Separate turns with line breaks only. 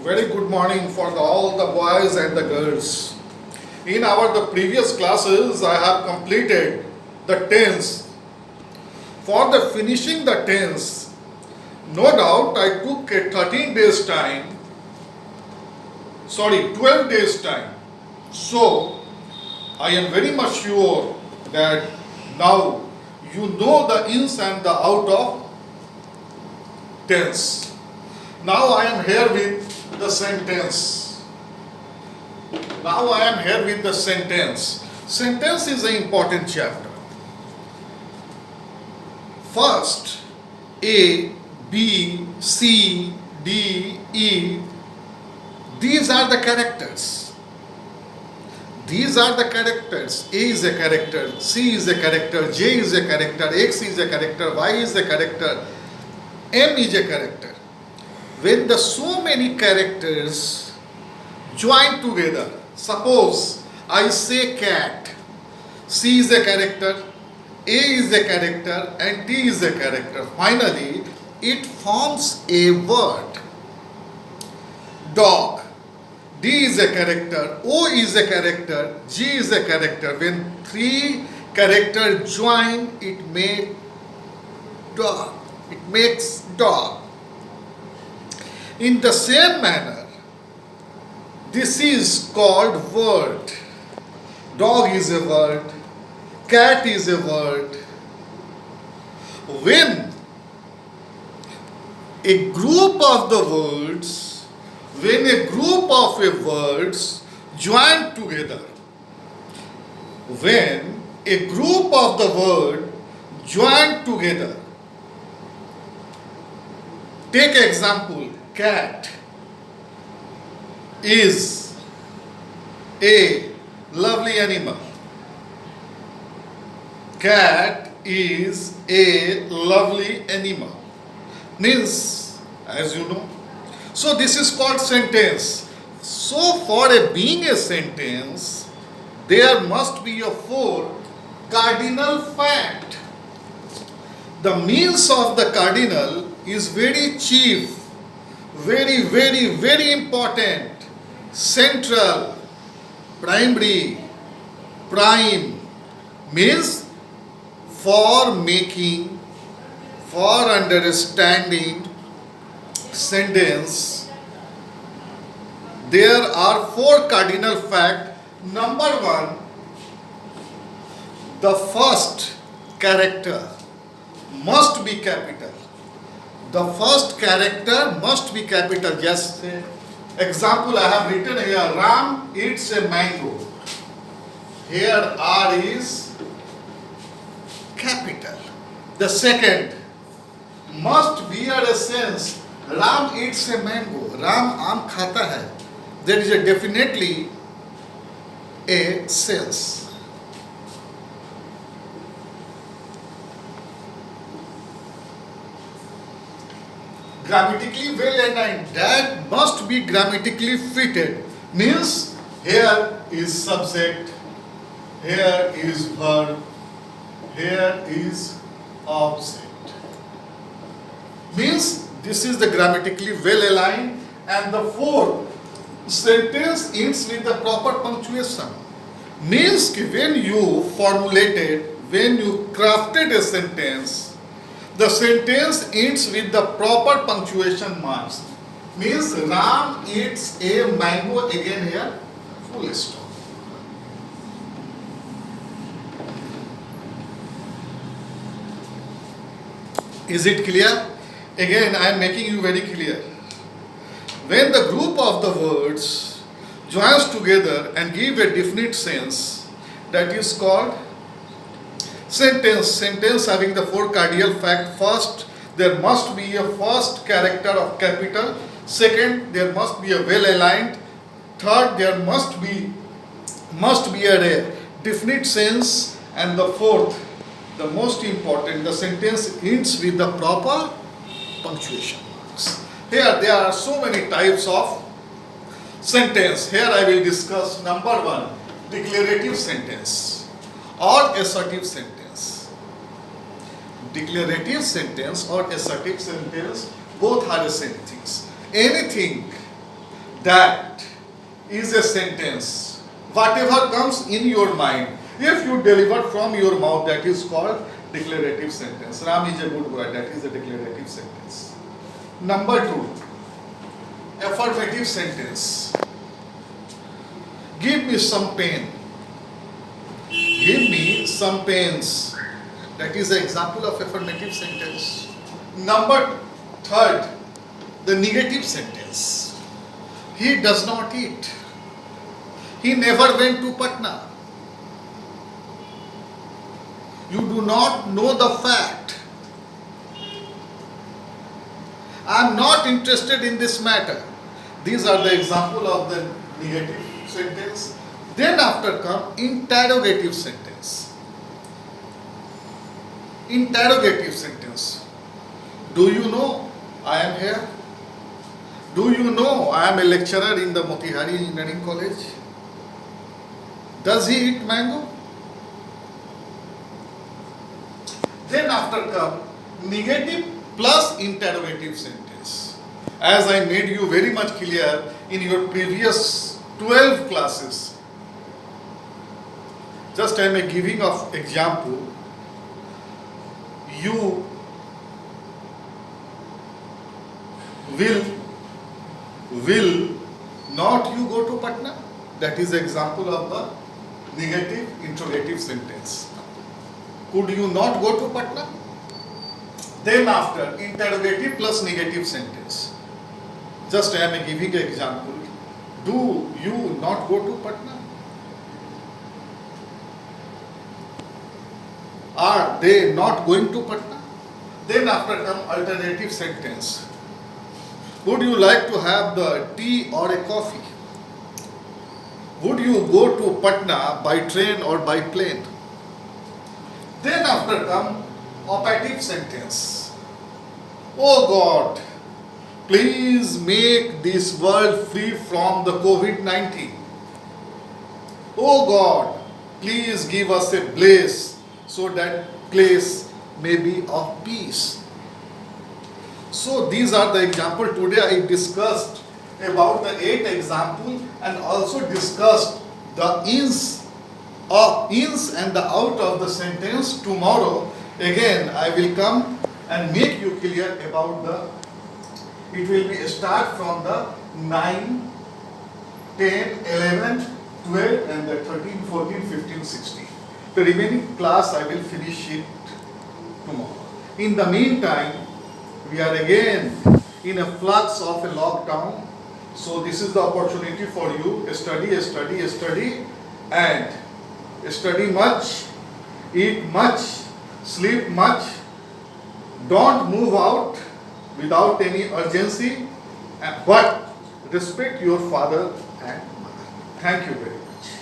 Very good morning for all the boys and the girls. In the previous classes, I have completed the tense. For the finishing the tense, no doubt I took a 13 days time, 12 days time. So, I am very much sure that now you know the ins and the out of tense. Now I am here with the sentence. Now I am here with the sentence. Sentence is an important chapter. First, A, B, C, D, E. These are the characters. These are the characters. A is a character, C is a character, J is a character, X is a character, Y is a character, M is a character. When the so many characters join together, suppose I say cat, C is a character, A is a character and T is a character. Finally, it forms a word. Dog. D is a character, O is a character, G is a character. When three characters join, it makes dog. It makes dog. In the same manner, this is called word. Dog is a word, cat is a word. When a group of the words, when a group of words join together, when a group of the word join together, take example, cat is a lovely animal. Cat is a lovely animal. Means, as you know. So this is called sentence. So for being a sentence, there must be a four cardinal fact. The means of the cardinal is very chief, very important, central, primary, prime, means for making, for understanding sentence. There are four cardinal facts. Number one, the first character must be capital. The first character must be capital. Just example I have written here, Ram eats a mango. Here R is capital. The second must bear a sense. Ram eats a mango. Ram आम खाता है. There is a definitely a sense. Grammatically well aligned. That must be grammatically fitted. Means here is subject, here is verb, here is object. Means this is the grammatically well aligned, and the fourth sentence ends with the proper punctuation. Means when you formulated, when you crafted a sentence, the sentence ends with the proper punctuation marks. Means Ram eats a mango, again here full stop. Is it clear? Again I am making you very clear. When the group of the words joins together and give a definite sense, that is called sentence. Sentence having the four cardinal facts. First, there must be a first character of capital. Second, there must be a well aligned. Third, there must be a definite sense. And the fourth, the most important, the sentence ends with the proper punctuation marks. Here there are so many types of sentence. Here I will discuss number one, declarative sentence or assertive sentence. Declarative sentence or assertive sentence, both are the same things. Anything That is a sentence. Whatever comes in your mind, if you deliver from your mouth, that is called declarative sentence. Ram is a good boy, that is a declarative sentence. Number 2, affirmative sentence. Give me some pen. Give me some pens. That is an example of affirmative sentence. Number 3, the negative sentence. He does not eat. He never went to Patna. You do not know the fact. I am not interested in this matter. These are the example of the negative sentence. Then after come interrogative sentence. Interrogative sentence. Do you know I am here? Do you know I am a lecturer in the Motihari Engineering College? Does he eat mango? Then after come negative plus interrogative sentence. As I made you very much clear in your previous 12 classes. Just I am giving of example. You will not you go to Patna? That is the example of the negative interrogative sentence. Could you not go to Patna? Then after interrogative plus negative sentence. Just I am giving an example. Do you not go to Patna? Are they not going to Patna? Then after come alternative sentence. Would you like to have the tea or a coffee? Would you go to Patna by train or by plane? Then after come operative sentence. Oh God, please make this world free from the COVID-19. Oh God, please give us a place so that place may be of peace. So these are the examples. Today I discussed about the 8 examples and also discussed the ins and the out of the sentence. Tomorrow again I will come and make you clear about it will be start from the 9, 10, 11, 12 and the 13, 14, 15, 16. The remaining class I will finish it tomorrow. In the meantime, we are again in a flux of a lockdown. So this is the opportunity for you. Study and study much, eat much, sleep much. Don't move out without any urgency, but respect your father and mother. Thank you very much.